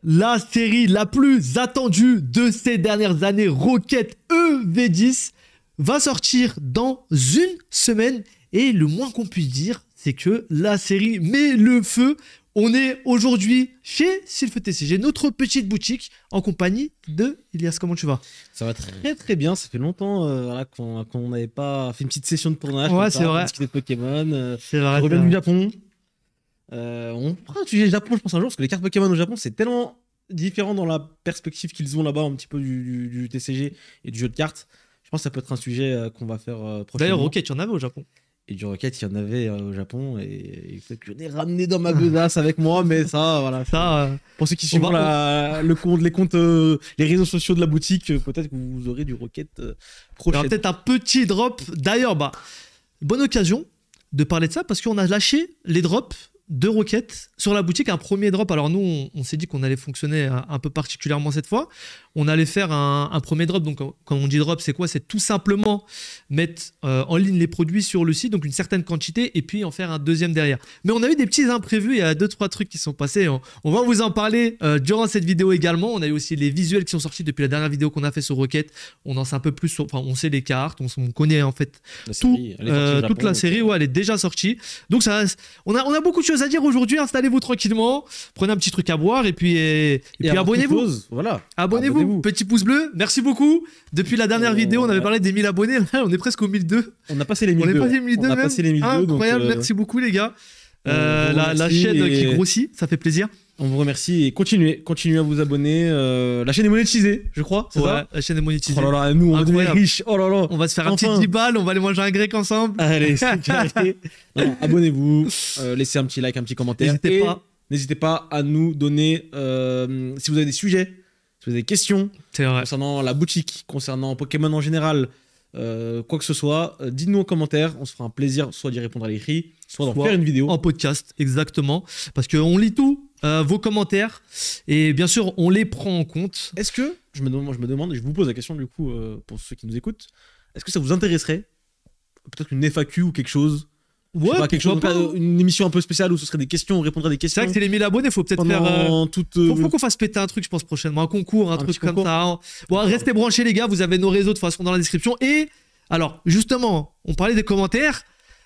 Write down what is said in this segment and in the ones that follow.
la série la plus attendue de ces dernières années, Rocket EV10, va sortir dans une semaine. Et le moins qu'on puisse dire, c'est que la série met le feu. On est aujourd'hui chez Sylph TCG, notre petite boutique, en compagnie de Ilias. Comment tu vas? Ça va très très bien. Ça fait longtemps voilà, qu'on n'avait pas fait une petite session de tournage. Ouais, c'est vrai. Discuter de Pokémon. C'est vrai. Je reviens du Japon. On prend un sujet Japon, je pense, un jour, parce que les cartes Pokémon au Japon, c'est tellement différent dans la perspective qu'ils ont là-bas, un petit peu du TCG et du jeu de cartes. Je pense que ça peut être un sujet qu'on va faire prochainement. D'ailleurs, Rocket, il y en avait au Japon. Et du Rocket, il y en avait au Japon. Et je l'ai ramené dans ma besace avec moi, mais ça, voilà. Ça, pour ceux qui suivent les comptes, les réseaux sociaux de la boutique, peut-être que vous aurez du Rocket prochainement. Il y aura peut-être un petit drop. D'ailleurs, bonne occasion de parler de ça parce qu'on a lâché les drops de Rocket sur la boutique, un premier drop. Alors nous, on s'est dit qu'on allait fonctionner un peu particulièrement cette fois. On allait faire un premier drop. Donc quand on dit drop, c'est quoi? C'est tout simplement mettre en ligne les produits sur le site, donc une certaine quantité, et puis en faire un deuxième derrière. Mais on a eu des petits imprévus, il y a 2-3 trucs qui sont passés. On va vous en parler durant cette vidéo également. On a eu aussi les visuels qui sont sortis depuis la dernière vidéo qu'on a fait sur Rocket. On en sait un peu plus, on sait les cartes, on connaît en fait toute la série. Ouais, elle est déjà sortie. Donc on a beaucoup de choses à dire aujourd'hui. Installez-vous tranquillement, prenez un petit truc à boire et puis abonnez-vous. Voilà. Abonnez-vous. Petit pouce bleu, merci beaucoup. Depuis la dernière vidéo, on avait parlé des 1000 abonnés. On est presque aux 1002. On a passé les 1002. On a passé les 1002. Incroyable, merci beaucoup les gars. La chaîne qui grossit, ça fait plaisir. On vous remercie et continuez à vous abonner. La chaîne est monétisée, je crois. C'est ça, la chaîne est monétisée. Oh là là, nous on va devenir riches. Oh là là. On va se faire un petit 10 balles, on va aller manger un grec ensemble. Allez, c'est carré. Abonnez-vous, laissez un petit like, un petit commentaire. N'hésitez pas à nous donner si vous avez des sujets, si vous avez des questions concernant la boutique, concernant Pokémon en général, quoi que ce soit, dites-nous en commentaire, on se fera un plaisir soit d'y répondre à l'écrit, soit d'en faire une vidéo. En podcast, exactement, parce qu'on lit tout, vos commentaires, et bien sûr, on les prend en compte. Est-ce que, je me demande, et je vous pose la question du coup, pour ceux qui nous écoutent, est-ce que ça vous intéresserait, peut-être une FAQ ou quelque chose? Ouais, pas, quelque chose, une émission un peu spéciale où ce serait des questions, on répondrait à des questions. C'est vrai que c'est les 1000 abonnés, faut peut-être faire. Faut qu'on fasse péter un truc, je pense, prochainement. Un concours, un truc comme ça. Bon, restez branchés, les gars, vous avez nos réseaux de toute façon dans la description. Et alors, justement, on parlait des commentaires.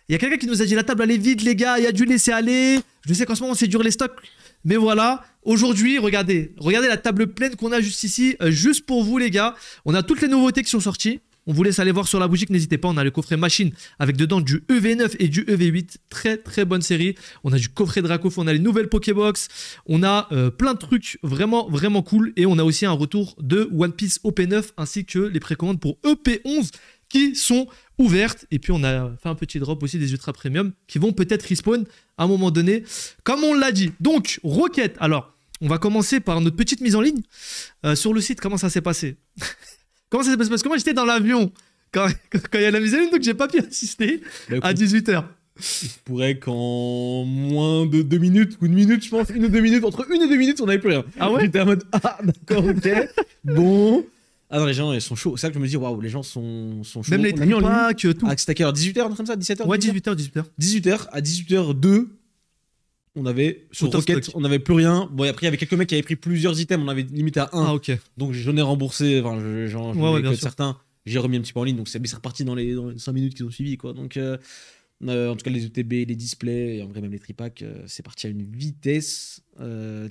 Il y a quelqu'un qui nous a dit la table, allez vite, les gars, il y a du laisser aller. Je sais qu'en ce moment, c'est dur les stocks. Mais voilà, aujourd'hui, regardez la table pleine qu'on a juste ici, juste pour vous, les gars. On a toutes les nouveautés qui sont sorties. On vous laisse aller voir sur la boutique, n'hésitez pas, on a le coffret machine avec dedans du EV9 et du EV8, très très bonne série. On a du coffret Dracof, on a les nouvelles Pokébox, on a plein de trucs vraiment vraiment cool et on a aussi un retour de One Piece OP9 ainsi que les précommandes pour EP11 qui sont ouvertes. Et puis on a fait un petit drop aussi des Ultra Premium qui vont peut-être respawn à un moment donné, comme on l'a dit. Donc Rocket, alors on va commencer par notre petite mise en ligne. Sur le site, comment ça s'est passé? Comment ça s'est passé? Parce que moi j'étais dans l'avion quand il y a la mise en ligne, donc j'ai pas pu assister à 18h. Il se pourrait qu'en moins de 2 minutes ou 1 minute, je pense, 1 ou 2 minutes, entre 1 et 2 minutes, on n'avait plus rien. Ah ouais? J'étais en mode, ah d'accord, ok, bon. Ah non, les gens ils sont chauds. C'est ça que je me dis, waouh, les gens sont chauds. Même les tripacks, tout. Ah, c'était à quelle heure? 18h, comme ça? 17h? Ouais, 18h. 18h, à 18h02. On avait sur Rocket, on n'avait plus rien. Bon, et après, il y avait quelques mecs qui avaient pris plusieurs items. On avait limité à 1. Ah, ok. Donc, j'en ai remboursé. Enfin, j'en ai que certains. J'ai remis un petit peu en ligne. Donc, c'est reparti dans les 5 minutes qui ont suivi, quoi. Donc, en tout cas, les ETB, les displays, et en vrai, même les tripacks, c'est parti à une vitesse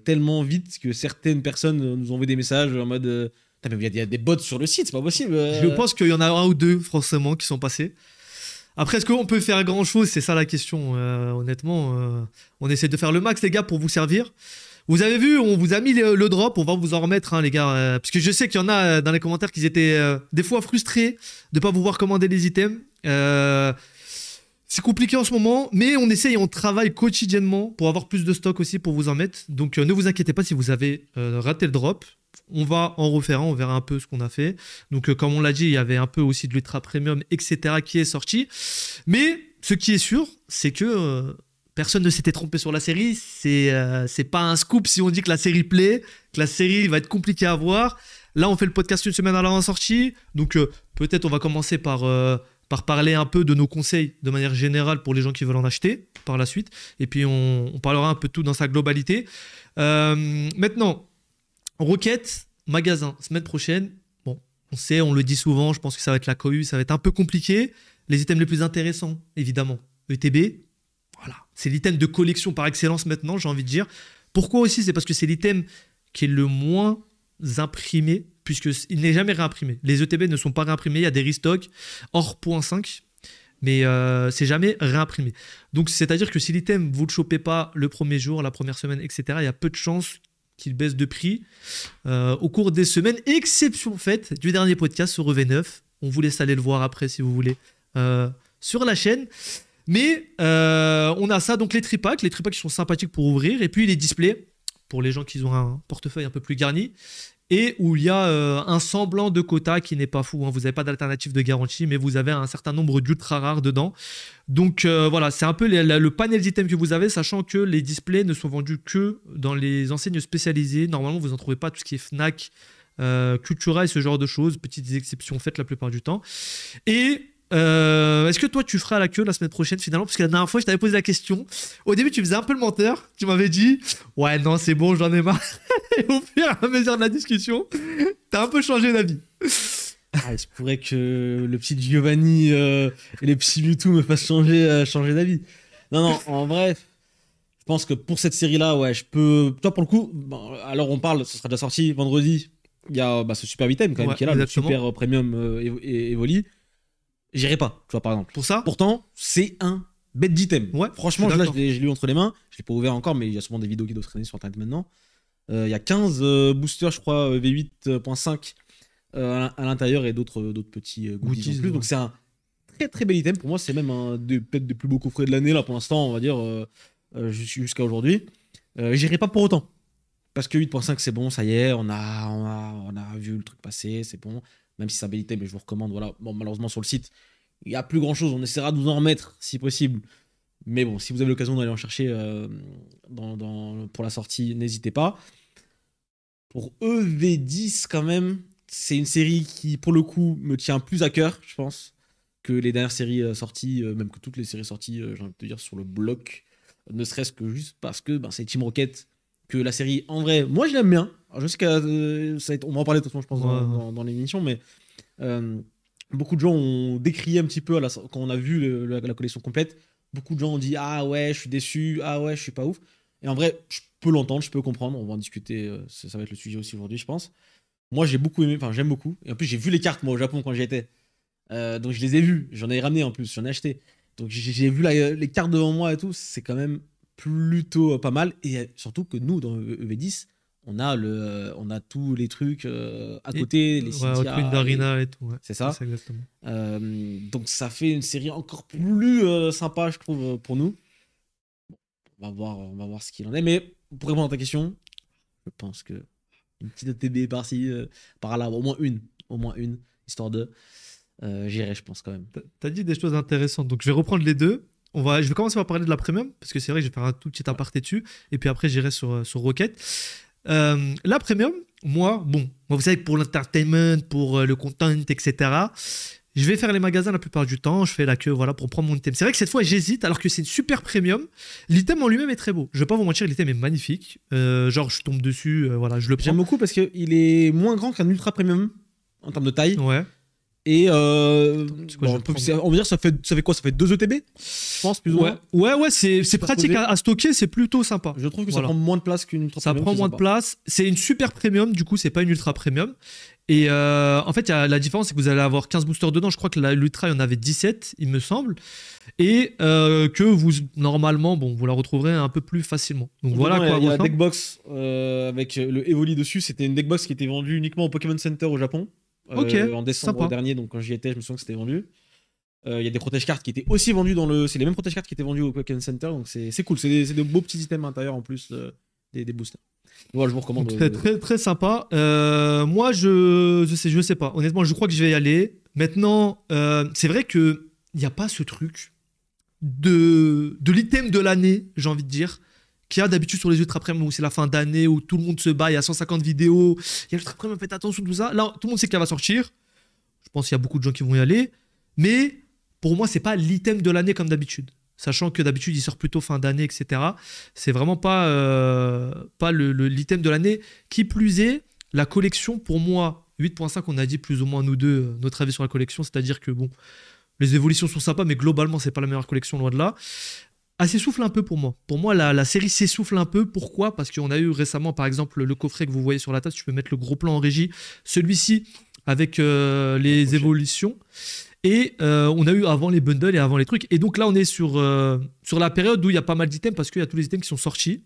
tellement vite que certaines personnes nous ont envoyé des messages en mode il y a des bots sur le site, c'est pas possible. Je pense qu'il y en a un ou deux, forcément, qui sont passés. Après, est-ce qu'on peut faire grand-chose? C'est ça la question, honnêtement. On essaie de faire le max, les gars, pour vous servir. Vous avez vu, on vous a mis le drop, on va vous en remettre, hein, les gars. Parce que je sais qu'il y en a dans les commentaires qui étaient des fois frustrés de ne pas pouvoir commander les items. C'est compliqué en ce moment, mais on essaye et on travaille quotidiennement pour avoir plus de stock aussi, pour vous en mettre. Donc ne vous inquiétez pas si vous avez raté le drop. On va en refaire un, on verra un peu ce qu'on a fait. Donc comme on l'a dit, il y avait un peu aussi de l'Ultra Premium, etc. qui est sorti. Mais ce qui est sûr, c'est que personne ne s'était trompé sur la série. C'est pas un scoop si on dit que la série plaît, que la série va être compliquée à voir. Là, on fait le podcast une semaine avant la sortie. Donc peut-être on va commencer par parler un peu de nos conseils de manière générale pour les gens qui veulent en acheter par la suite. Et puis on parlera un peu de tout dans sa globalité. Maintenant, Rocket, magasin, semaine prochaine. Bon, on sait, on le dit souvent, je pense que ça va être la cohue, ça va être un peu compliqué. Les items les plus intéressants, évidemment, ETB. Voilà, c'est l'item de collection par excellence maintenant, j'ai envie de dire. Pourquoi aussi? C'est parce que c'est l'item qui est le moins imprimé, puisqu'il n'est jamais réimprimé. Les ETB ne sont pas réimprimés, il y a des restocks hors .5, mais c'est jamais réimprimé. Donc c'est-à-dire que si l'item, vous ne le chopez pas le premier jour, la première semaine, etc., il y a peu de chances qu'il baisse de prix au cours des semaines. Exception faite du dernier podcast sur EV9. On vous laisse aller le voir après si vous voulez sur la chaîne. Mais on a ça, donc les tripacks qui sont sympathiques pour ouvrir, et puis les displays pour les gens qui ont un portefeuille un peu plus garni, et où il y a un semblant de quota qui n'est pas fou, hein. Vous n'avez pas d'alternative de garantie, mais vous avez un certain nombre d'ultra rares dedans. Donc voilà, c'est un peu le panel d'items que vous avez, sachant que les displays ne sont vendus que dans les enseignes spécialisées. Normalement, vous n'en trouvez pas tout ce qui est Fnac, Cultura et ce genre de choses, petites exceptions faites la plupart du temps. Et est-ce que toi tu feras la queue la semaine prochaine finalement? Parce que la dernière fois je t'avais posé la question. Au début tu faisais un peu le menteur. Tu m'avais dit ouais non c'est bon j'en ai marre. Et au fur et à mesure de la discussion t'as un peu changé d'avis. Ah, il se pourrait que le petit Giovanni et les petits Mewtwo me fassent changer d'avis. Non en vrai je pense que pour cette série là ouais je peux. Toi pour le coup bon, alors on parle, ce sera déjà sorti vendredi. Il y a ce super item quand même qui est là, exactement. Le super premium Evoli. J'irai pas, tu vois, par exemple. Pour ça? Pourtant, c'est un bête d'item. Ouais, franchement, je l'ai lu entre les mains. Je l'ai pas ouvert encore, mais il y a souvent des vidéos qui doivent traîner sur Internet maintenant. Il y a 15 boosters, je crois, V8.5 à l'intérieur et d'autres petits goodies en plus. Ouais. Donc c'est un très très bel item. Pour moi, c'est même peut-être des plus beaux coffrets de l'année, là, pour l'instant, on va dire, jusqu'à aujourd'hui. J'irai pas pour autant. Parce que 8.5, c'est bon, ça y est, on a vu le truc passer, c'est bon. Même si c'est un bel item, mais je vous recommande. Voilà. Bon, malheureusement, sur le site, il n'y a plus grand-chose. On essaiera de vous en remettre, si possible. Mais bon, si vous avez l'occasion d'aller en chercher pour la sortie, n'hésitez pas. Pour EV10, quand même, c'est une série qui, pour le coup, me tient plus à cœur, je pense, que les dernières séries sorties, même que toutes les séries sorties, j'ai envie de te dire, sur le bloc. Ne serait-ce que juste parce que c'est Team Rocket, que la série, en vrai, moi, je l'aime bien. Alors, je sais qu'on va en parler de toute façon, je pense, dans l'émission, mais beaucoup de gens ont décrié un petit peu quand on a vu la collection complète. Beaucoup de gens ont dit ah ouais, je suis déçu, ah ouais, je suis pas ouf. Et en vrai, je peux l'entendre, je peux comprendre. On va en discuter, ça va être le sujet aussi aujourd'hui, je pense. Moi, j'ai beaucoup aimé, enfin, j'aime beaucoup. Et en plus, j'ai vu les cartes, moi, au Japon, quand j'y étais. Donc, je les ai vues. J'en ai ramené en plus, j'en ai acheté. Donc, j'ai vu les cartes devant moi et tout. C'est quand même plutôt pas mal. Et surtout que nous, dans EV10, on a tous les trucs à côté, les Cydia, d'Arena et tout. Ouais. C'est ça. C'est exactement. Donc ça fait une série encore plus sympa, je trouve, pour nous. Bon, on va voir ce qu'il en est. Mais pour répondre à ta question, je pense que une petite ETB par-ci, par-là, au moins une, histoire de. J'irai, je pense quand même. T'as dit des choses intéressantes. Donc je vais reprendre les deux. Je vais commencer par parler de la premium, parce que c'est vrai que je vais faire un tout petit aparté dessus. Et puis après, j'irai sur Rocket. La premium, moi, vous savez que pour l'entertainment, pour le content, etc., je vais faire les magasins la plupart du temps. Je fais la queue pour prendre mon item. C'est vrai que cette fois, j'hésite, alors que c'est une super premium. L'item en lui-même est très beau. Je vais pas vous mentir, l'item est magnifique. Je tombe dessus, je le prends. J'aime beaucoup parce qu'il est moins grand qu'un ultra premium en termes de taille. Ouais. Et on va dire ça fait quoi? Ça fait 2 ETB, je pense, plus ou moins. Ouais, c'est pratique à stocker, c'est plutôt sympa. Je trouve que ça prend moins de place qu'une ultra premium. Ça prend moins de place. C'est une super premium, du coup, c'est pas une ultra premium. Et en fait, la différence, c'est que vous allez avoir 15 boosters dedans. Je crois que l'ultra, il y en avait 17, il me semble. Et que vous, normalement, vous la retrouverez un peu plus facilement. Donc voilà quoi. Il y a la deckbox avec le Evoli dessus. C'était une deckbox qui était vendue uniquement au Pokémon Center au Japon. En décembre dernier, donc quand j'y étais, je me souviens que c'était vendu. Il y a des protège-cartes qui étaient aussi vendus c'est les mêmes protège-cartes qui étaient vendus au Pokémon Center, donc c'est cool. C'est de beaux petits items à l'intérieur en plus des boosters. Voilà, je vous recommande. Très très sympa. Moi, je sais pas. Honnêtement, je crois que je vais y aller. Maintenant, c'est vrai que il n'y a pas ce truc de l'item de l'année, j'ai envie de dire, qu'il y a d'habitude sur les ultra premium où c'est la fin d'année, où tout le monde se bat, il y a 150 vidéos, il y a l'ultra premium, faites attention, tout ça. Là, tout le monde sait qu'elle va sortir. Je pense qu'il y a beaucoup de gens qui vont y aller. Mais pour moi, c'est pas l'item de l'année comme d'habitude. Sachant que d'habitude, il sort plutôt fin d'année, etc. C'est vraiment pas l'item de l'année. Qui plus est, la collection, pour moi, 8.5, on a dit plus ou moins nous deux notre avis sur la collection, c'est-à-dire que bon, les évolutions sont sympas, mais globalement, c'est pas la meilleure collection, loin de là. Elle s'essouffle un peu pour moi. Pour moi, la série s'essouffle un peu. Pourquoi? Parce qu'on a eu récemment, par exemple, le coffret que vous voyez sur la table. Tu peux mettre le gros plan en régie. Celui-ci, avec les évolutions. Et on a eu avant les bundles et avant les trucs. Et donc là, on est sur la période où il y a pas mal d'items parce qu'il y a tous les items qui sont sortis.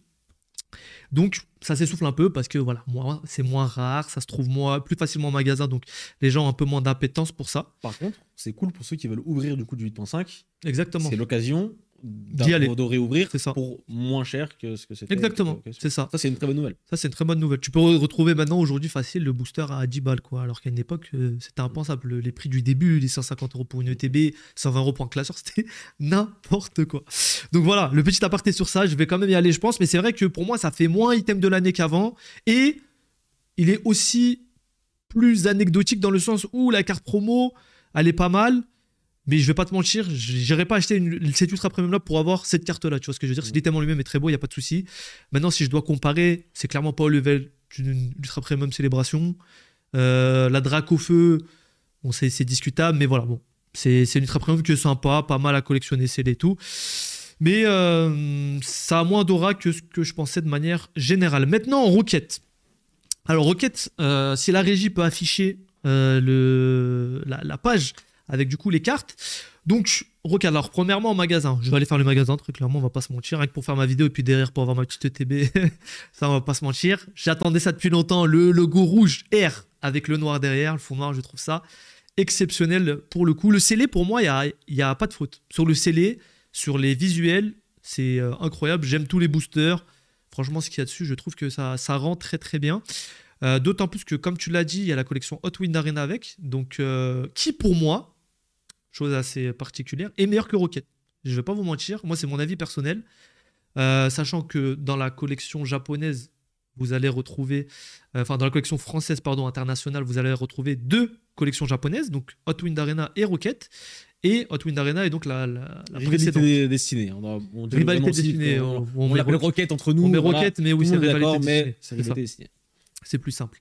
Donc ça s'essouffle un peu parce que voilà, c'est moins rare, ça se trouve plus facilement en magasin, donc les gens ont un peu moins d'appétence pour ça. Par contre, c'est cool pour ceux qui veulent ouvrir du coup du 8.5. Exactement. C'est l'occasion de réouvrir pour moins cher que ce que c'était. Exactement, c'est ça. Ça, c'est une très bonne nouvelle. Ça, c'est une très bonne nouvelle. Tu peux retrouver maintenant, aujourd'hui, facile, le booster à 10 balles, quoi. Alors qu'à une époque, c'était impensable. Les prix du début, les 150 € pour une ETB, 120 € pour un classeur, c'était n'importe quoi. Donc voilà, le petit aparté sur ça, je vais quand même y aller, je pense. Mais c'est vrai que pour moi, ça fait moins item de l'année qu'avant. Et il est aussi plus anecdotique dans le sens où la carte promo, elle est pas mal. Mais je vais pas te mentir, j'irai pas acheter cette ultra premium là pour avoir cette carte là. Tu vois ce que je veux dire? Si l'item en lui-même est très beau, il n'y a pas de souci. Maintenant, si je dois comparer, c'est clairement pas au level d'une ultra premium célébration. La Drac au feu, bon, c'est discutable, mais voilà, bon, c'est une ultra premium qui est sympa, pas mal à collectionner, c'est et tout. Mais ça a moins d'aura que ce que je pensais de manière générale. Maintenant, en Rocket. Alors, Rocket, si la régie peut afficher la page avec du coup les cartes. Donc, Rocket, alors premièrement en magasin, je vais aller faire le magasin, très clairement, on va pas se mentir, rien que pour faire ma vidéo et puis derrière pour avoir ma petite ETB, ça on va pas se mentir. J'attendais ça depuis longtemps, le logo rouge R avec le noir derrière, le fond noir, je trouve ça exceptionnel pour le coup. Le scellé, pour moi, il y a pas de faute. Sur le scellé, sur les visuels, c'est incroyable, j'aime tous les boosters. Franchement, ce qu'il y a dessus, je trouve que ça rend très très bien. D'autant plus que, comme tu l'as dit, il y a la collection Hot Wind Arena avec, donc qui pour moi, chose assez particulière, est meilleur que Rocket. Je vais pas vous mentir, moi c'est mon avis personnel, sachant que dans la collection japonaise, vous allez retrouver, dans la collection française, pardon, internationale, vous allez retrouver 2 collections japonaises, donc Hot Wind Arena et Rocket. Et Hot Wind Arena est donc la rivalité destinée. Rivalité destinée. On l'appelle Rocket entre nous. On met Rocket, mais oui, c'est rivalité destinée. C'est plus simple.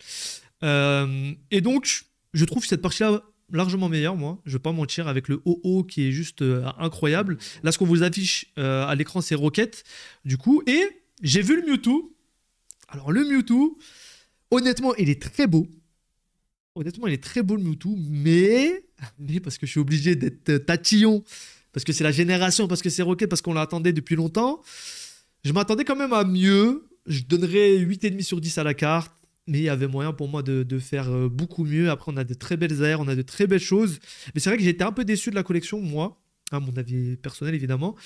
Et donc, je trouve cette partie-là largement meilleure, moi. Je vais pas mentir, avec le OO qui est juste incroyable. Là, ce qu'on vous affiche à l'écran, c'est Rocket, du coup. Et j'ai vu le Mewtwo. Alors, le Mewtwo, honnêtement, il est très beau. Honnêtement, il est très beau, le Mewtwo. Mais parce que je suis obligé d'être tatillon, parce que c'est la génération, parce que c'est Rocket, parce qu'on l'attendait depuis longtemps, je m'attendais quand même à mieux. Je donnerais 8,5 sur 10 à la carte. Mais il y avait moyen pour moi de faire beaucoup mieux. Après, on a de très belles aires, on a de très belles choses. Mais c'est vrai que j'étais un peu déçu de la collection, moi, à mon avis personnel, évidemment.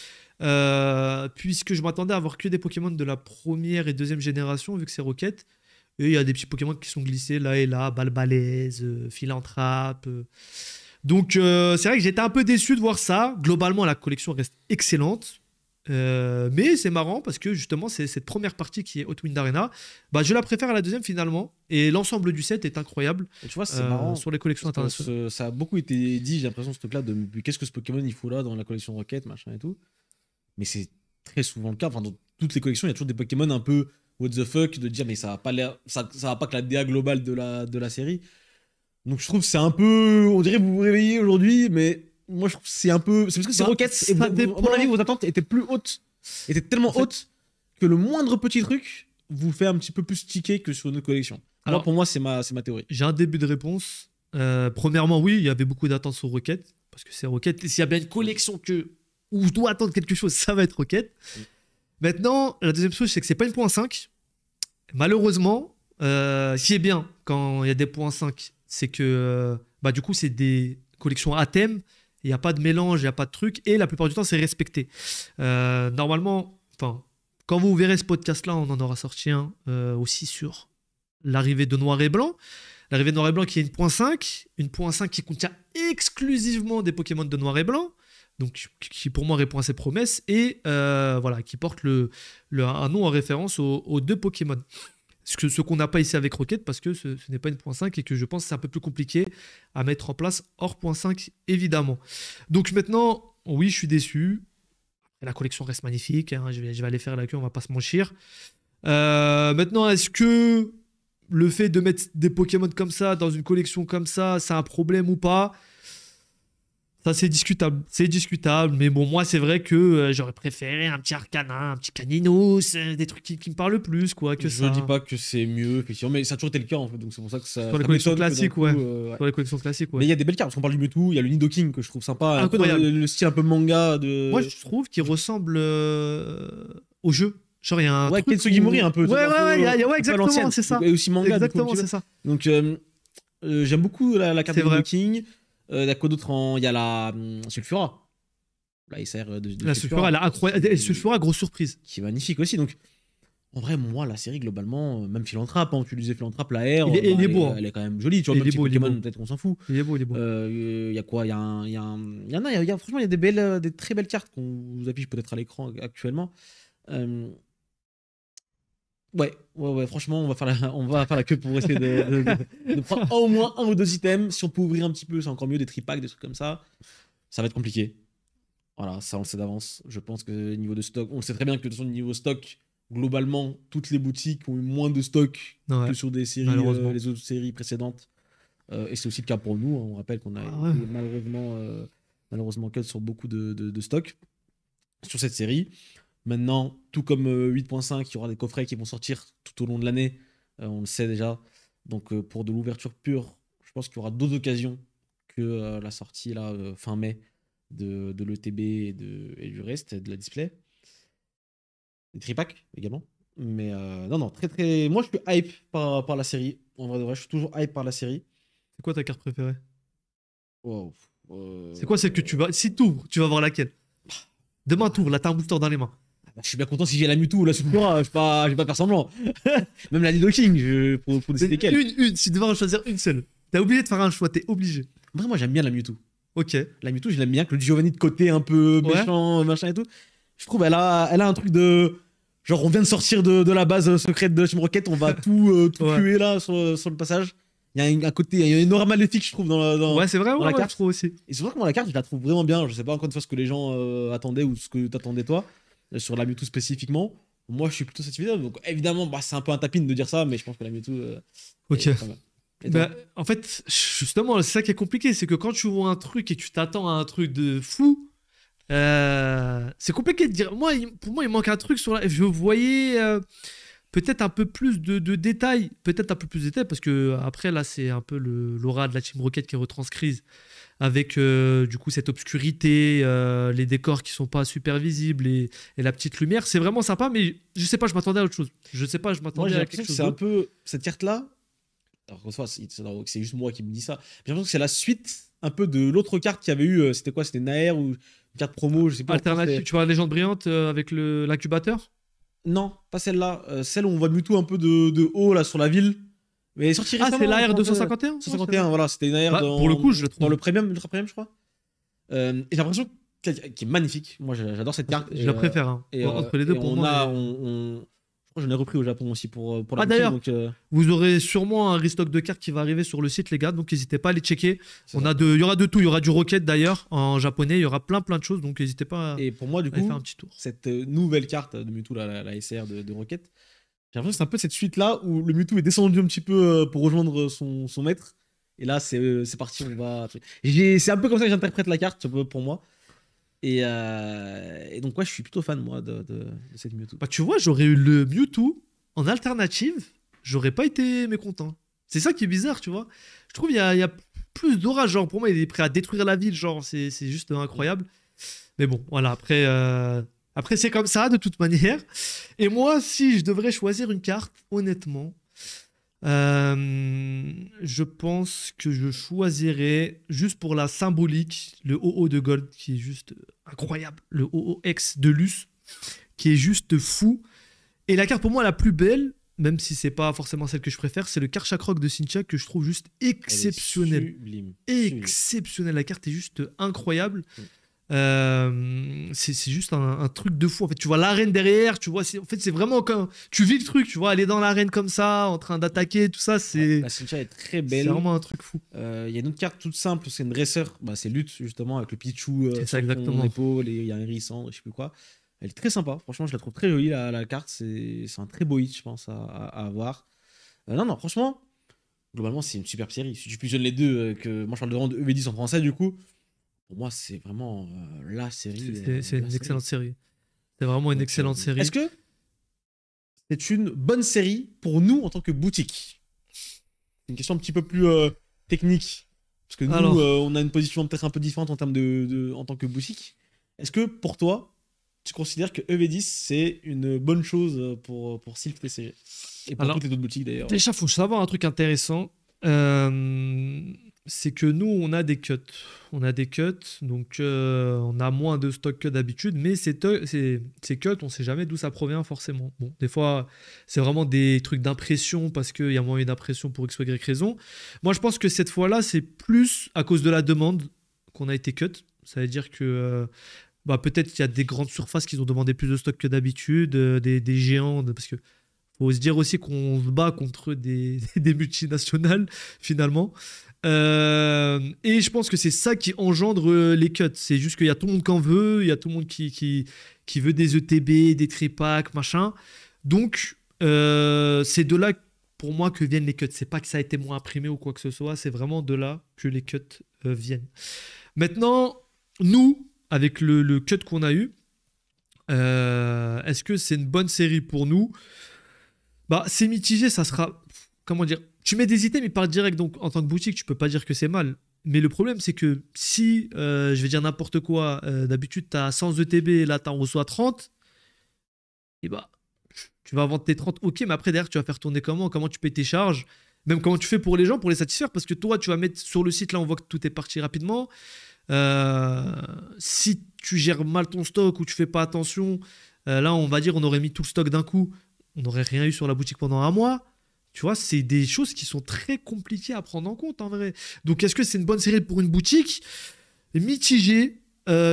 Puisque je m'attendais à avoir que des Pokémon de la première et deuxième génération, vu que c'est Rocket. Et il y a des petits Pokémon qui sont glissés là et là, Balbalaise, Philanthrape. Donc, c'est vrai que j'étais un peu déçu de voir ça. Globalement, la collection reste excellente. Mais c'est marrant parce que justement c'est cette première partie qui est Hot Wind Arena, je la préfère à la deuxième finalement, et l'ensemble du set est incroyable. Et tu vois, c'est marrant sur les collections internationales. Ça a beaucoup été dit, j'ai l'impression, ce truc là de qu'est-ce que ce Pokémon il faut là dans la collection Rocket, machin et tout, mais c'est très souvent le cas. Enfin, dans toutes les collections il y a toujours des Pokémon un peu what the fuck, de dire mais ça va pas l'air, ça va pas que la DA globale de la série. Donc je trouve que c'est un peu, on dirait vous vous réveillez aujourd'hui, mais moi je trouve que c'est un peu, c'est parce que c'est Rocket, et à mon avis vos attentes étaient plus hautes, étaient tellement hautes que le moindre petit truc vous fait un petit peu plus ticker que sur une autre collection. Alors pour moi c'est ma théorie. J'ai un début de réponse. Premièrement, oui, il y avait beaucoup d'attentes sur Rocket parce que c'est Rocket, et s'il y a bien une collection où je dois attendre quelque chose, ça va être Rocket. Maintenant, la deuxième chose, c'est que c'est pas une .5. Malheureusement, ce qui est bien quand il y a des .5, c'est que du coup c'est des collections à thème. Il n'y a pas de mélange, il n'y a pas de truc, et la plupart du temps, c'est respecté. Normalement, quand vous verrez ce podcast-là, on en aura sorti un aussi sur l'arrivée de Noir et Blanc. L'arrivée de Noir et Blanc qui est une .5 qui contient exclusivement des Pokémon de Noir et Blanc, donc qui pour moi répond à ses promesses, et qui porte un nom en référence aux 2 Pokémon. Ce qu'on n'a pas ici avec Rocket, parce que ce n'est pas une .5 et que je pense que c'est un peu plus compliqué à mettre en place hors .5, évidemment. Donc maintenant, oui, je suis déçu. La collection reste magnifique, hein, je vais aller faire la queue, on va pas se mentir. Maintenant, est-ce que le fait de mettre des Pokémon comme ça dans une collection comme ça, c'est un problème ou pas? Ça, c'est discutable. C'est discutable. Mais bon, moi, c'est vrai que j'aurais préféré un petit Arcanin, un petit Caninos, des trucs qui me parlent plus, quoi, que ça. Je dis pas que c'est mieux, effectivement, mais ça a toujours été le cas, en fait. Donc, c'est pour ça que ça. Sur les collections classiques, ouais. Sur les collections classiques, ouais. Mais il y a des belles cartes, parce qu'on parle du Mewtwo, il y a le Nidoking que je trouve sympa. Un peu dans le style un peu manga de. Moi, je trouve qu'il ressemble au jeu. Genre, il y a un. Ouais, Ketsugimori un peu. Ouais, exactement, c'est ça. Et aussi manga. Exactement, c'est ça. Donc, j'aime beaucoup la carte de Nidoking. Il y a quoi d'autre il y a la Sulfura. La SR de la Sulfura, elle est incroyable. Sulfura, grosse surprise. Qui est magnifique aussi. Donc, en vrai, moi, la série, globalement, même Philanthrape, tu disais Philanthrape, la R, il est beau. Elle est quand même jolie. Tu vois, même Pokémon, peut-être qu'on s'en fout. Il est beau, il est beau. Il y a quoi franchement, il y a des très belles cartes qu'on vous affiche peut-être à l'écran actuellement. Ouais, franchement, on va faire la queue pour essayer de prendre au moins un ou deux items. Si on peut ouvrir un petit peu, c'est encore mieux, des tripacks, des trucs comme ça. Ça va être compliqué. Voilà, ça on le sait d'avance. Je pense que niveau de stock, on le sait très bien que de toute façon, niveau stock, globalement, toutes les boutiques ont eu moins de stock que sur des séries, les autres séries précédentes. Et c'est aussi le cas pour nous. On rappelle qu'on a été malheureusement cut sur beaucoup de stock sur cette série. Maintenant, tout comme 8.5, il y aura des coffrets qui vont sortir tout au long de l'année. On le sait déjà. Donc, pour de l'ouverture pure, je pense qu'il y aura d'autres occasions que la sortie là, fin mai de l'ETB et du reste, de la display. Des tripacks également. Mais non, très très. Moi, je suis hype par la série. En vrai de vrai, je suis toujours hype par la série. C'est quoi ta carte préférée? Wow. C'est quoi celle que tu vas. Si t'ouvres, tu vas voir laquelle? Demain, t'ouvres, là, t'as un booster dans les mains. Je suis bien content si j'ai la Mewtwo ou la Sulfura, je vais pas faire semblant. Même la Nidoking, pour décider quelle. Une, si tu devais en choisir une seule. T'as oublié de faire un choix, t'es obligé. Vrai, moi j'aime bien la Mewtwo. Ok. La Mewtwo, je l'aime bien, que le Giovanni de côté un peu méchant, machin et tout. Je trouve elle a un truc de. Genre, on vient de sortir de la base secrète de Team Rocket, on va tout tuer là sur le passage. Il y a un côté, il y a une aura maléfique, je trouve, dans ouais, c'est vrai, la carte. Je trouve aussi. Et c'est vrai que moi, la carte, je la trouve vraiment bien. Je sais pas encore une fois ce que les gens attendaient ou ce que t'attendais toi. Sur la Mewtwo spécifiquement, moi je suis plutôt satisfait. Donc évidemment, c'est un peu un tapine de dire ça, mais je pense que la Mewtwo. Ok. En fait, justement, c'est ça qui est compliqué, c'est que quand tu vois un truc et que tu t'attends à un truc de fou, c'est compliqué de dire. Pour moi, il manque un truc sur la. Je voyais peut-être un peu plus de détails, parce que après là, c'est un peu l'aura de la Team Rocket qui est retranscrise. Avec du coup cette obscurité, les décors qui sont pas super visibles et la petite lumière, c'est vraiment sympa, mais je sais pas, je m'attendais à autre chose. Moi, j'ai l'impression que c'est un peu cette carte là. Alors c'est juste moi qui me dis ça. J'ai l'impression que c'est la suite un peu de l'autre carte qu'il y avait eu. C'était quoi? C'était Naer ou une carte promo, je sais pas. Alternative. Tu vois la légende brillante avec l'incubateur? Non, pas celle-là. Celle où on voit Mewtwo un peu de haut là sur la ville. Mais elle est sortie récemment. C'est l'AR 251 151, voilà, c'était une AR pour le coup, je le trouve. Dans le premium, l'ultra premium, je crois. Et j'ai l'impression qu'elle est magnifique. Moi, j'adore cette carte. Je la préfère. Hein. Entre les deux, pour moi. Je crois que j'en ai repris au Japon aussi pour la d'ailleurs, donc, vous aurez sûrement un restock de cartes qui va arriver sur le site, les gars, donc n'hésitez pas à les checker. Il y aura de tout. Il y aura du Rocket d'ailleurs en japonais. Il y aura plein de choses, donc n'hésitez pas et pour moi, du coup, faire un petit tour. Cette nouvelle carte de Mewtwo, la SR de Rocket, j'ai l'impression que c'est un peu cette suite-là où le Mewtwo est descendu un petit peu pour rejoindre son maître. Et là, c'est parti, on va. C'est un peu comme ça que j'interprète la carte pour moi. Et donc, ouais, je suis plutôt fan, moi, de cette Mewtwo. Bah, tu vois, j'aurais eu le Mewtwo en alternative, j'aurais pas été mécontent. C'est ça qui est bizarre, tu vois. Je trouve qu'il y a plus d'aura, genre, pour moi, il est prêt à détruire la ville, genre, c'est juste incroyable. Mais bon, voilà, après, c'est comme ça, de toute manière. Et moi, si je devrais choisir une carte, honnêtement, je pense que je choisirais, juste pour la symbolique, le OO de Gold, qui est juste incroyable. Le OOX de Luce, qui est juste fou. Et la carte, pour moi, la plus belle, même si c'est pas forcément celle que je préfère, c'est le Karchak que de Cynthia, que je trouve juste exceptionnel. Exceptionnel. La carte est juste incroyable. C'est juste un truc de fou. En fait, tu vois l'arène derrière, tu vois, en fait, c'est vraiment quand tu vis le truc, tu vois, aller dans l'arène comme ça, en train d'attaquer, tout ça, c'est. La Cynthia est très belle. C'est vraiment un truc fou. Il y a une autre carte toute simple, c'est une dresseur. C'est Lutte, justement, avec le Pichu sur son épaule, et il y a un hérissandre, je sais plus quoi. Elle est très sympa, franchement, je la trouve très jolie, la carte. C'est un très beau hit, je pense, à avoir. Non, franchement, globalement, c'est une superbe série. Si tu fusionnes les deux, que moi je parle de vraiment de EV10 en français, du coup, pour moi, c'est vraiment la série. C'est une excellente série. C'est vraiment une excellente série. Est-ce que c'est une bonne série pour nous en tant que boutique? Une question un petit peu plus technique. Parce que nous, on a une position peut-être un peu différente en termes en tant que boutique. Est-ce que pour toi, tu considères que EV10 c'est une bonne chose pour Silph TCG et pour toutes les autres boutiques d'ailleurs? Déjà, il faut savoir un truc intéressant. C'est que nous, on a des cuts. Donc on a moins de stock que d'habitude, mais ces cuts, on ne sait jamais d'où ça provient forcément. Bon, des fois, c'est vraiment des trucs d'impression parce qu'il y a moins d'impression pour X ou Y raison. Moi, je pense que cette fois-là, c'est plus à cause de la demande qu'on a été cut. Ça veut dire que peut-être qu'il y a des grandes surfaces qui ont demandé plus de stock que d'habitude, des géants, parce que faut se dire aussi qu'on se bat contre des multinationales, finalement. Et je pense que c'est ça qui engendre les cuts. C'est juste qu'il y a tout le monde qui en veut, il y a tout le monde qui veut des ETB, des tripacks, machin. Donc, c'est de là, pour moi, que viennent les cuts. C'est pas que ça a été moins imprimé ou quoi que ce soit, c'est vraiment de là que les cuts viennent. Maintenant, nous, avec le cut qu'on a eu, est-ce que c'est une bonne série pour nous? C'est mitigé, ça sera... Comment dire? Tu mets des items, ils partent direct, donc en tant que boutique, tu peux pas dire que c'est mal. Mais le problème, c'est que si, je vais dire n'importe quoi, d'habitude, tu as 100 ETB, là, tu en reçois 30, et tu vas vendre tes 30, ok, mais après, derrière, tu vas faire tourner comment tu payes tes charges, même comment tu fais pour les gens, pour les satisfaire, parce que toi, tu vas mettre sur le site, là, on voit que tout est parti rapidement. Si tu gères mal ton stock ou tu fais pas attention, là, on va dire, on aurait mis tout le stock d'un coup, on n'aurait rien eu sur la boutique pendant un mois. Tu vois, c'est des choses qui sont très compliquées à prendre en compte, en vrai. Donc, est-ce que c'est une bonne série pour une boutique? Mitigé.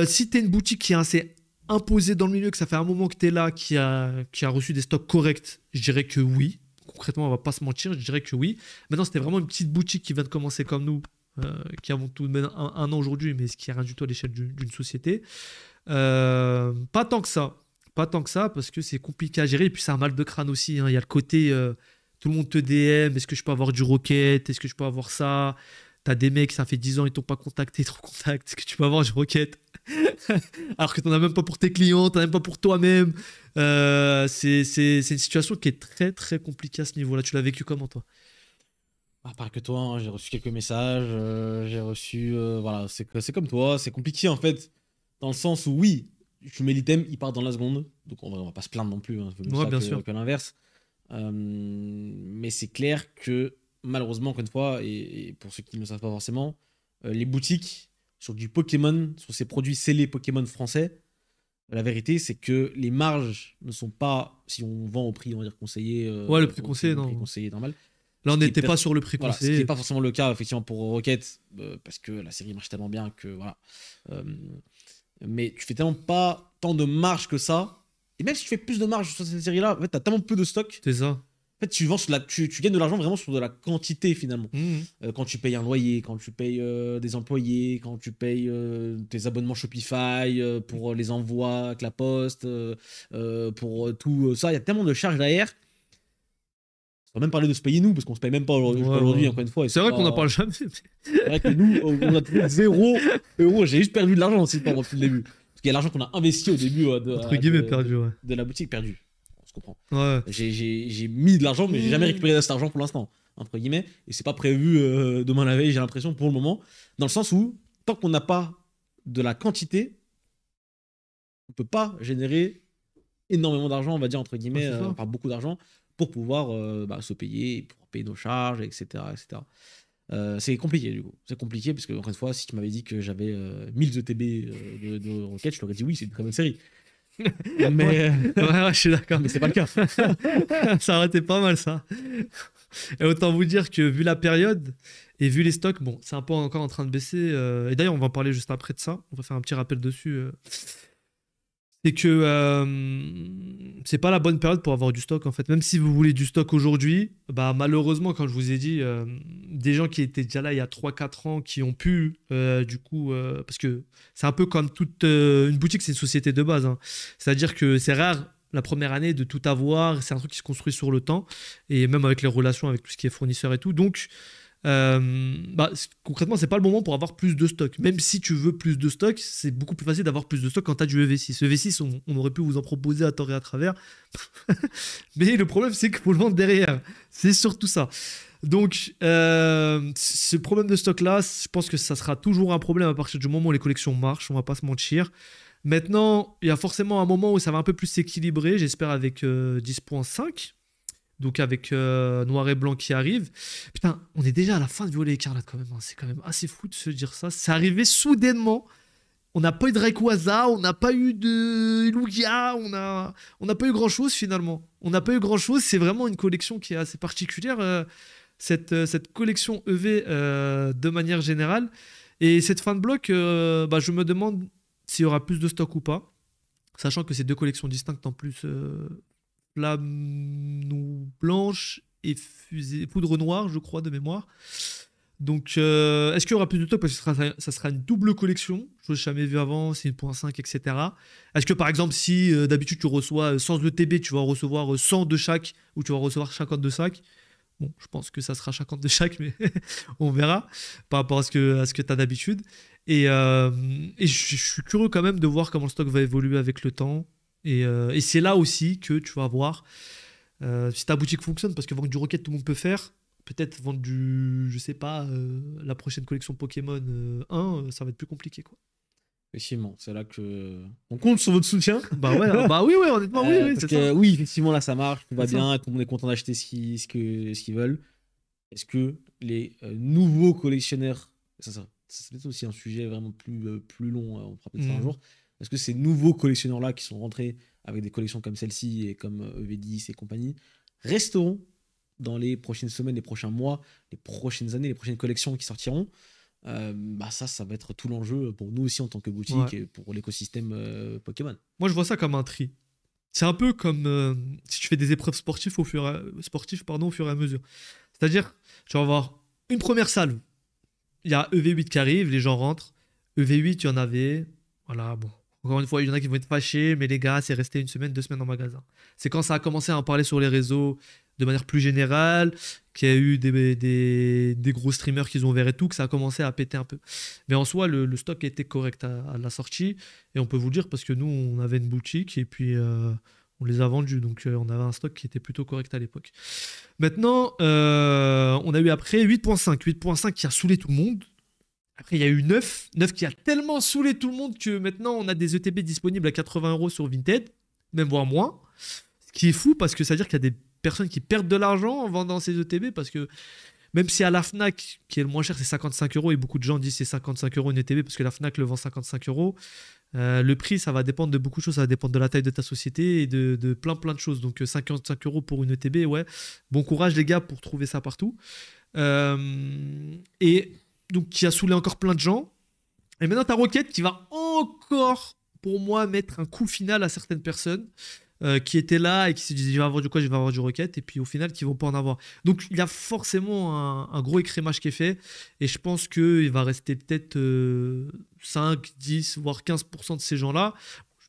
Si tu es une boutique qui est assez imposée dans le milieu, que ça fait un moment que tu es là, qui a reçu des stocks corrects, je dirais que oui. Concrètement, on va pas se mentir, je dirais que oui. Maintenant, c'était vraiment une petite boutique qui vient de commencer comme nous, qui avons tout de même un an aujourd'hui, mais ce qui n'est rien du tout à l'échelle d'une société. Pas tant que ça. Pas tant que ça, parce que c'est compliqué à gérer. Et puis, c'est un mal de crâne aussi. Il y a le côté... tout le monde te DM, est-ce que je peux avoir du Rocket? Est-ce que je peux avoir ça? T'as des mecs, ça fait 10 ans, ils t'ont pas contacté, ils te recontactent. Est-ce que tu peux avoir du Rocket? Alors que t'en as même pas pour tes clients, t'en as même pas pour toi-même. C'est une situation qui est très très compliquée à ce niveau-là. Tu l'as vécu comment, toi? À part que toi, hein, j'ai reçu quelques messages, j'ai reçu... voilà, c'est comme toi, c'est compliqué en fait, dans le sens où oui, tu mets l'item, il part dans la seconde, donc on va pas se plaindre non plus, hein, bien sûr. que l'inverse. Mais c'est clair que malheureusement, encore une fois, et pour ceux qui ne le savent pas forcément, les boutiques sur du Pokémon, sur ces produits scellés Pokémon français, la vérité c'est que les marges ne sont pas, si on vend au prix on va dire conseillé, le prix conseillé, non. Le prix conseillé normal. Là on n'était pas sur le prix conseillé. Ce qui n'est pas forcément le cas effectivement pour Rocket, parce que la série marche tellement bien que voilà. Mais tu fais tellement pas tant de marge que ça. Et même si tu fais plus de marge sur cette série-là, en fait, t'as tellement peu de stock. C'est ça. En fait, tu gagnes de l'argent vraiment sur de la quantité, finalement. Quand tu payes un loyer, quand tu payes des employés, quand tu payes tes abonnements Shopify, pour les envois avec la poste, pour tout ça, il y a tellement de charges derrière. On va même parler de se payer nous, parce qu'on se paye même pas aujourd'hui, encore une fois. C'est vrai qu'on n'en parle jamais. C'est vrai que nous, on a trouvé 0 €. J'ai juste perdu de l'argent aussi pendant tout le début. Il y a l'argent qu'on a investi au début de la boutique perdu. On se comprend. Ouais. J'ai mis de l'argent, mais j'ai jamais récupéré cet argent pour l'instant, entre guillemets. Et c'est pas prévu demain la veille, j'ai l'impression, pour le moment. Dans le sens où, tant qu'on n'a pas de la quantité, on peut pas générer énormément d'argent, on va dire, entre guillemets, enfin beaucoup d'argent, pour pouvoir se payer, pour payer nos charges, etc. etc. C'est compliqué du coup. C'est compliqué parce que, encore une fois, si tu m'avais dit que j'avais 1000 ETB de Rocket, je t'aurais dit oui, c'est une très bonne série. Mais ouais, je suis d'accord. Mais c'est pas le cas. Ça aurait été pas mal ça. Et autant vous dire que vu la période et vu les stocks, bon, c'est un peu encore en train de baisser. Et d'ailleurs, on va en parler juste après de ça. On va faire un petit rappel dessus. C'est que c'est pas la bonne période pour avoir du stock en fait. Même si vous voulez du stock aujourd'hui, malheureusement, quand je vous ai dit, des gens qui étaient déjà là il y a 3-4 ans, qui ont pu, du coup, parce que c'est un peu comme toute une boutique, c'est une société de base. Hein. C'est-à-dire que c'est rare la première année de tout avoir. C'est un truc qui se construit sur le temps et même avec les relations avec tout ce qui est fournisseur et tout. Donc, concrètement, c'est pas le moment pour avoir plus de stock. Même si tu veux plus de stock, c'est beaucoup plus facile d'avoir plus de stock quand tu as du EV6. EV6, on aurait pu vous en proposer à tort et à travers. Mais le problème, c'est qu'il faut le vendre derrière. C'est surtout ça. Donc, ce problème de stock-là, je pense que ça sera toujours un problème à partir du moment où les collections marchent, on va pas se mentir. Maintenant, il y a forcément un moment où ça va un peu plus s'équilibrer, j'espère avec 10.5. Donc avec noir et blanc qui arrive. Putain, on est déjà à la fin de Violet Écarlate quand même. Hein. C'est quand même assez fou de se dire ça. C'est arrivé soudainement. On n'a pas eu de Rayquaza, on n'a pas eu de Lugia, on n'a pas eu grand-chose finalement. On n'a pas eu grand-chose. C'est vraiment une collection qui est assez particulière, cette collection EV de manière générale. Et cette fin de bloc, je me demande s'il y aura plus de stock ou pas. Sachant que c'est deux collections distinctes en plus. Flamme blanche et poudre noire, je crois, de mémoire. Donc, est-ce qu'il y aura plus de stock? Parce que ça sera une double collection. Je n'ai jamais vu avant, c'est 1.5, etc. Est-ce que, par exemple, si d'habitude tu reçois 100 ETB, tu vas recevoir 100 de chaque, ou tu vas recevoir 50 de chaque? Bon, je pense que ça sera 50 de chaque, mais on verra par rapport à ce que tu as d'habitude. Et je suis curieux quand même de voir comment le stock va évoluer avec le temps. Et c'est là aussi que tu vas voir si ta boutique fonctionne, parce que vendre du Rocket, tout le monde peut faire. Peut-être vendre je sais pas, la prochaine collection Pokémon 1, ça va être plus compliqué, quoi. Effectivement, c'est là que on compte sur votre soutien. Bah ouais, oui, honnêtement, oui, parce que oui, effectivement, là, ça marche, tout va bien, tout le monde est content d'acheter ce qu'ils veulent. Est-ce que les nouveaux collectionneurs, c'est peut-être aussi un sujet vraiment plus long, on fera peut-être ça un jour. Est-ce que ces nouveaux collectionneurs-là qui sont rentrés avec des collections comme celle-ci et comme EV10 et compagnie resteront dans les prochaines semaines, les prochains mois, les prochaines années, les prochaines collections qui sortiront? Ça va être tout l'enjeu pour nous aussi en tant que boutique et pour l'écosystème Pokémon. Moi, je vois ça comme un tri. C'est un peu comme si tu fais des épreuves sportives au fur et à mesure. C'est-à-dire, tu vas avoir une première salve. Il y a EV8 qui arrive, les gens rentrent. EV8, il y en avait. Voilà, bon. Encore une fois, il y en a qui vont être fâchés, mais les gars, c'est resté 1 semaine, 2 semaines en magasin. C'est quand ça a commencé à en parler sur les réseaux de manière plus générale, qu'il y a eu des gros streamers qui ont ouvert et tout, que ça a commencé à péter un peu. Mais en soi, le stock était correct à la sortie, et on peut vous le dire parce que nous, on avait une boutique, et puis on les a vendus, donc on avait un stock qui était plutôt correct à l'époque. Maintenant, on a eu après 8.5 qui a saoulé tout le monde. Après, il y a eu 9 qui a tellement saoulé tout le monde que maintenant, on a des ETB disponibles à 80 € sur Vinted, même voire moins. Ce qui est fou parce que ça veut dire qu'il y a des personnes qui perdent de l'argent en vendant ces ETB parce que même si à la Fnac, qui est le moins cher, c'est 55 € et beaucoup de gens disent c'est 55 € une ETB parce que la Fnac le vend 55 €, le prix, ça va dépendre de beaucoup de choses. Ça va dépendre de la taille de ta société et de plein de choses. Donc 55 € pour une ETB, ouais. Bon courage les gars pour trouver ça partout. Et donc qui a saoulé encore plein de gens. Et maintenant, t'as Rocket qui va encore, pour moi, mettre un coup final à certaines personnes qui étaient là et qui se disaient je vais avoir du quoi, je vais avoir du Rocket, et puis au final, qui vont pas en avoir. Donc, il y a forcément un gros écrémage qui est fait, et je pense qu'il va rester peut-être 5, 10, voire 15% de ces gens-là.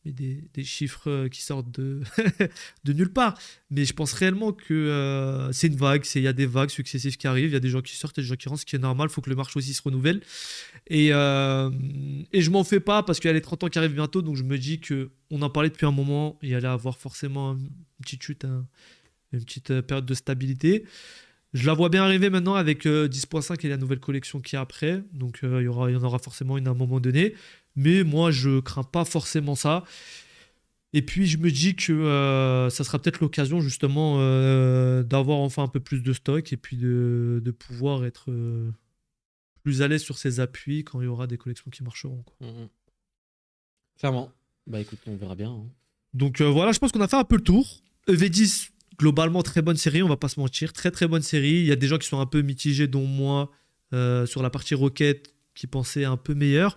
Mais des chiffres qui sortent de nulle part. Mais je pense réellement que c'est une vague. Il y a des vagues successives qui arrivent. Il y a des gens qui sortent et des gens qui rentrent, ce qui est normal. Il faut que le marché aussi se renouvelle. Et je m'en fais pas parce qu'il y a les 30 ans qui arrivent bientôt. Donc je me dis qu'on en parlait depuis un moment. Il y allait avoir forcément une petite chute, une petite période de stabilité. Je la vois bien arriver maintenant avec 10.5 et la nouvelle collection qui est après. Donc il y en aura forcément une à un moment donné. Mais moi, je crains pas forcément ça. Et puis, je me dis que ça sera peut-être l'occasion, justement, d'avoir enfin un peu plus de stock et puis de pouvoir être plus à l'aise sur ses appuis quand il y aura des collections qui marcheront, quoi. Clairement. Bah écoute, on verra bien. Hein. Donc voilà, je pense qu'on a fait un peu le tour. EV10, globalement, très bonne série, on va pas se mentir. Très, très bonne série. Il y a des gens qui sont un peu mitigés, dont moi, sur la partie Rocket, qui pensait un peu meilleur.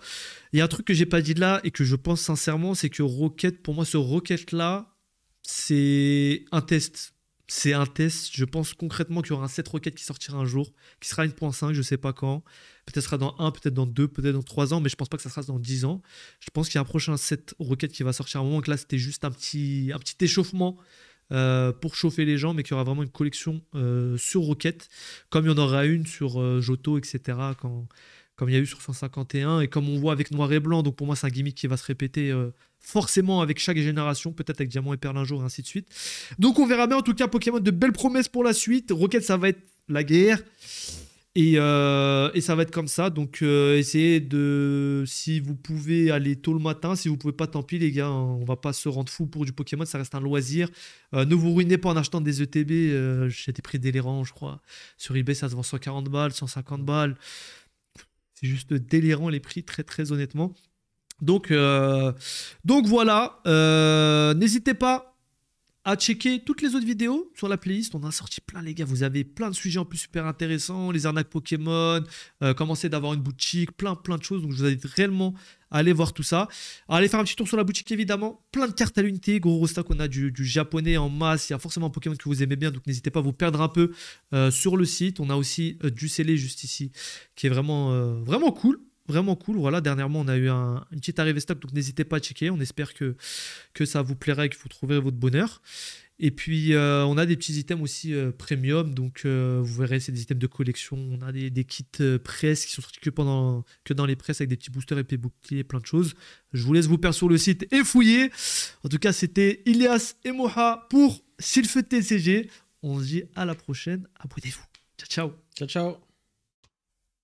Il y a un truc que j'ai pas dit là et que je pense sincèrement, c'est que Rocket, pour moi, ce Rocket là, c'est un test. C'est un test. Je pense concrètement qu'il y aura un set Rocket qui sortira un jour, qui sera 1.5, je sais pas quand. Peut-être sera dans 1, peut-être dans 2, peut-être dans 3 ans, mais je pense pas que ça sera dans 10 ans. Je pense qu'il y a un prochain set Rocket qui va sortir à un moment, que là c'était juste un petit échauffement pour chauffer les gens, mais qu'il y aura vraiment une collection sur Rocket, comme il y en aura une sur Johto, etc. Comme il y a eu sur 151, et comme on voit avec Noir et Blanc. Donc pour moi, c'est un gimmick qui va se répéter forcément avec chaque génération, peut-être avec Diamant et Perle un jour, et ainsi de suite. Donc on verra bien. En tout cas, Pokémon, de belles promesses pour la suite. Rocket, ça va être la guerre. Et ça va être comme ça. Donc essayez de... Si vous pouvez aller tôt le matin, si vous pouvez pas, tant pis les gars. On va pas se rendre fou pour du Pokémon, ça reste un loisir. Ne vous ruinez pas en achetant des ETB. J'ai des prix délirants, je crois. Sur eBay, ça se vend 140 balles, 150 balles. C'est juste délirant les prix, très très honnêtement. Donc voilà. N'hésitez pas à checker toutes les autres vidéos sur la playlist. On a sorti plein, les gars. Vous avez plein de sujets en plus super intéressants. Les arnaques Pokémon, commencer d'avoir une boutique, plein de choses. Donc je vous invite réellement à aller voir tout ça. Alors, allez faire un petit tour sur la boutique, évidemment. Plein de cartes à l'unité. Gros stock, on a du japonais en masse. Il y a forcément un Pokémon que vous aimez bien. Donc n'hésitez pas à vous perdre un peu sur le site. On a aussi du scellé juste ici, qui est vraiment, vraiment cool. Vraiment cool. Voilà, dernièrement, on a eu une petite arrivée stock, donc n'hésitez pas à checker. On espère que ça vous plaira et que vous trouverez votre bonheur. Et puis, on a des petits items aussi premium. Donc, vous verrez, c'est des items de collection. On a des kits presse qui sont sortis que dans les presses avec des petits boosters, épées, boucliers, plein de choses. Je vous laisse vous perdre sur le site et fouiller. En tout cas, c'était Ilias et Moha pour Sylph TCG. On se dit à la prochaine. Abonnez-vous. Ciao, ciao. Ciao, ciao.